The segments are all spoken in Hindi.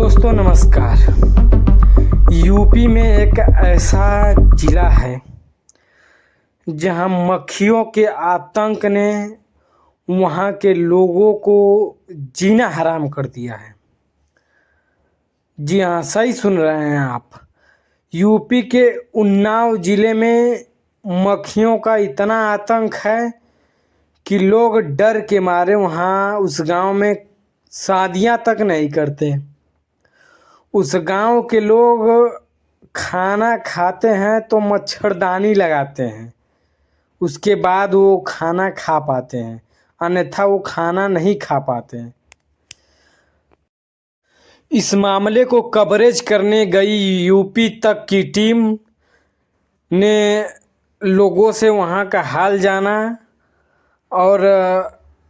दोस्तों नमस्कार। यूपी में एक ऐसा ज़िला है जहां मक्खियों के आतंक ने वहां के लोगों को जीना हराम कर दिया है। जी हाँ, सही सुन रहे हैं आप। यूपी के उन्नाव ज़िले में मक्खियों का इतना आतंक है कि लोग डर के मारे वहाँ उस गांव में शादियां तक नहीं करते। उस गांव के लोग खाना खाते हैं तो मच्छरदानी लगाते हैं, उसके बाद वो खाना खा पाते हैं, अन्यथा वो खाना नहीं खा पाते हैं। इस मामले को कवरेज करने गई यूपी तक की टीम ने लोगों से वहाँ का हाल जाना और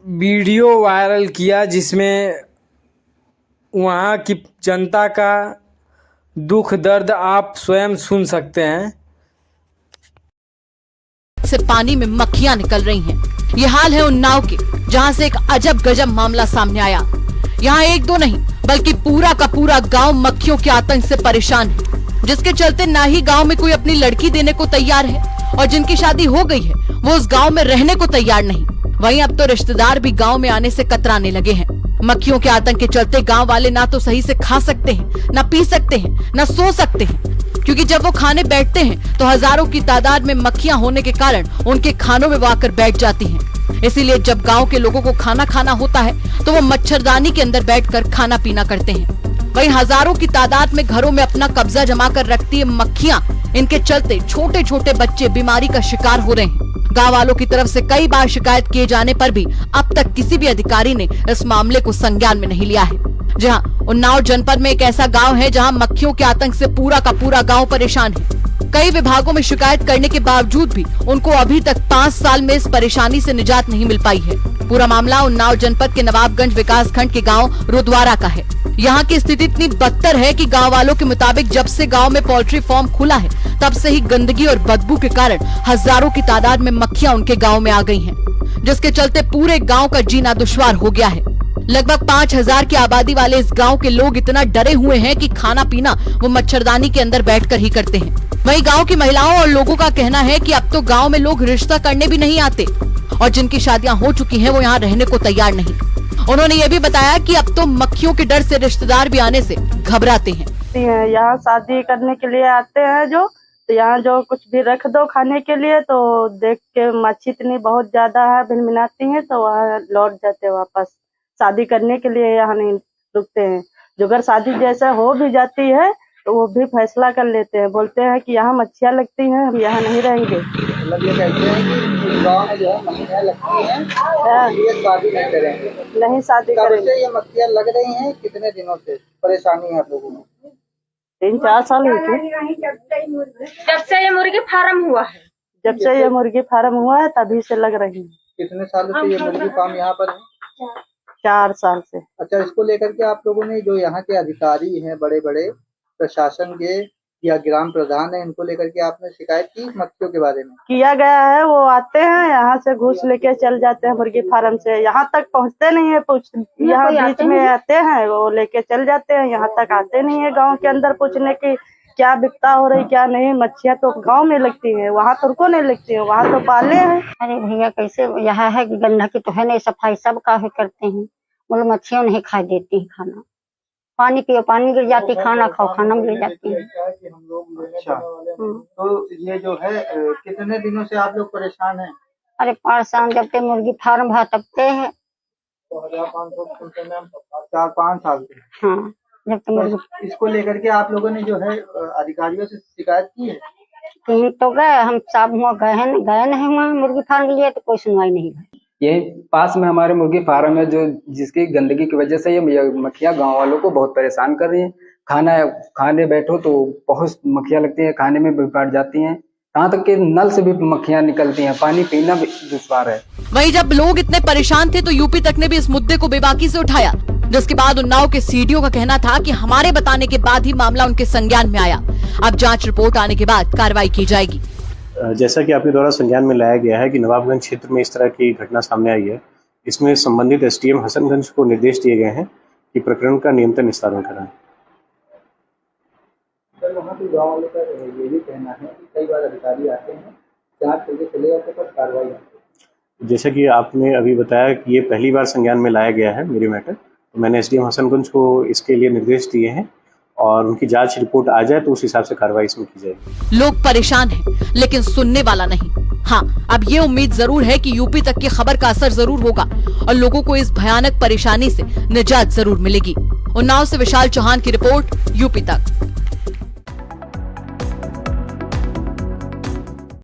वीडियो वायरल किया, जिसमें वहाँ की जनता का दुख दर्द आप स्वयं सुन सकते हैं। से पानी में मक्खियां निकल रही हैं। ये हाल है उन्नाव के, जहां से एक अजब गजब मामला सामने आया। यहाँ एक दो नहीं बल्कि पूरा का पूरा गांव मक्खियों के आतंक से परेशान है, जिसके चलते ना ही गांव में कोई अपनी लड़की देने को तैयार है और जिनकी शादी हो गई है वो उस गांव में रहने को तैयार नहीं। वहीं अब तो रिश्तेदार भी गांव में आने से कतराने लगे हैं। मक्खियों के आतंक के चलते गांव वाले ना तो सही से खा सकते हैं, ना पी सकते हैं, ना सो सकते हैं, क्योंकि जब वो खाने बैठते हैं तो हजारों की तादाद में मक्खियां होने के कारण उनके खानों में वो आकर बैठ जाती हैं। इसीलिए जब गांव के लोगों को खाना खाना होता है तो वो मच्छरदानी के अंदर बैठकर खाना पीना करते हैं। वहीं हजारों की तादाद में घरों में अपना कब्जा जमा कर रखती है मक्खियां। इनके चलते छोटे छोटे बच्चे बीमारी का शिकार हो रहे हैं। गांव वालों की तरफ से कई बार शिकायत किए जाने पर भी अब तक किसी भी अधिकारी ने इस मामले को संज्ञान में नहीं लिया है। जहां उन्नाव जनपद में एक ऐसा गांव है जहां मक्खियों के आतंक से पूरा का पूरा गांव परेशान है। कई विभागों में शिकायत करने के बावजूद भी उनको अभी तक 5 साल में इस परेशानी से निजात नहीं मिल पाई है। पूरा मामला उन्नाव जनपद के नवाबगंज विकास खंड के गाँव रुद्वारा का है। यहाँ की स्थिति इतनी बदतर है कि गाँव वालों के मुताबिक जब से गाँव में पोल्ट्री फार्म खुला है तब से ही गंदगी और बदबू के कारण हजारों की तादाद में मक्खियां उनके गाँव में आ गई हैं, जिसके चलते पूरे गाँव का जीना दुश्वार हो गया है। लगभग 5000 की आबादी वाले इस गांव के लोग इतना डरे हुए हैं कि खाना पीना वो मच्छरदानी के अंदर बैठकर ही करते हैं। वहीं गांव की महिलाओं और लोगों का कहना है कि अब तो गांव में लोग रिश्ता करने भी नहीं आते और जिनकी शादियां हो चुकी हैं वो यहाँ रहने को तैयार नहीं। उन्होंने ये भी बताया कि अब तो मक्खियों के डर से रिश्तेदार भी आने से घबराते हैं। यहाँ शादी करने के लिए आते हैं जो, तो यहाँ जो कुछ भी रख दो खाने के लिए तो देख के मच्छी इतनी बहुत ज्यादा है, भिनभिनाती है, तो वहाँ लौट जाते हैं वापस। शादी करने के लिए यहाँ नहीं रुकते हैं। जो अगर शादी जैसा हो भी जाती है तो वो भी फैसला कर लेते हैं, बोलते हैं कि यहाँ मच्छियाँ लगती हैं, हम यहाँ नहीं रहेंगे। मतलब ये कहते हैं कि गाँव में जो है मक्खियाँ लगती हैं, ये शादी नहीं करेंगे। नहीं शादी कब करेंगे। से ये मक्खियाँ लग रही हैं? कितने दिनों से परेशानी है आप लोगों को? 3-4 साल हुई थी जब से ये मुर्गी फार्म हुआ है। जब से ये मुर्गी फार्म हुआ है तभी से लग रही है। कितने सालों से ये मुर्गी फार्म यहाँ पर है? 4 साल से। अच्छा, इसको लेकर के आप लोगों ने जो यहाँ के अधिकारी हैं, बड़े बड़े प्रशासन के या ग्राम प्रधान है, इनको लेकर के आपने शिकायत की मक्खियों के बारे में? किया गया है। वो आते हैं यहाँ से घूस लेके चल जाते हैं मुर्गी फार्म से, यहाँ तक पहुँचते नहीं है। यहाँ बीच में आते हैं वो लेके चल जाते हैं, यहाँ तक आते नहीं है गाँव के अंदर पूछने की क्या बिकता हो रही क्या नहीं। मच्छियाँ तो गांव में लगती हैं, वहाँ तो उनको नहीं लगती है, वहाँ तो पाले हैं। अरे भैया कैसे, यहाँ है कि गंदा की तो है नहीं, सफाई सब काफी करते हैं। वो मच्छियाँ नहीं खा देती है खाना, पानी पियो पानी गिर जाती, खाना खाओ खाना गिर जाती है। अच्छा, तो ये जो है कितने दिनों से आप लोग परेशान हैं? अरे 5 साल जब तक मुर्गी फार्म भा तकते है। 4-5 साल से। हाँ, जब तक मुर्गी। इसको लेकर के आप लोगों ने जो है अधिकारियों से शिकायत की है? कहीं तो गए, हम सब हुआ गए नहीं हुआ मुर्गी फार्म के लिए, तो कोई सुनवाई नहीं है। यही पास में हमारे मुर्गी फार्म है, जो जिसकी गंदगी की वजह से ये मक्खियाँ गांव वालों को बहुत परेशान कर रही हैं। खाने बैठो तो बहुत मक्खियाँ लगती हैं, खाने में भी बैठ जाती हैं, यहाँ तक कि नल से भी मक्खियाँ निकलती हैं, पानी पीना भी दुश्वार है। वहीं जब लोग इतने परेशान थे तो यूपी तक ने भी इस मुद्दे को बेबाकी से उठाया, जिसके बाद उन्नाव के सीडीओ का कहना था कि हमारे बताने के बाद ही मामला उनके संज्ञान में आया। अब जांच रिपोर्ट आने के बाद कार्रवाई की जाएगी। जैसा कि आपके द्वारा संज्ञान में लाया गया है कि नवाबगंज क्षेत्र में इस तरह की घटना सामने आई है, इसमें संबंधित एसडीएम हसनगंज को निर्देश दिए गए हैं कि प्रकरण का नियंत्रण निस्तारण कराएं। परंतु गाँव वालों का ये भी कहना है कि कई बार अधिकारी आते हैं, जांच करके चले जाते पर कार्रवाई नहीं होती। जैसा कि आपने अभी बताया कि ये पहली बार संज्ञान में लाया गया है मेरी मैटर, तो मैंने एसडीएम हसनगंज को इसके लिए निर्देश दिए हैं और उनकी जांच रिपोर्ट आ जाए तो उस हिसाब से कार्रवाई इसमें की जाएगी। लोग परेशान हैं, लेकिन सुनने वाला नहीं। हाँ, अब ये उम्मीद जरूर है कि यूपी तक की खबर का असर जरूर होगा और लोगों को इस भयानक परेशानी से निजात जरूर मिलेगी। उन्नाव से विशाल चौहान की रिपोर्ट, यूपी तक।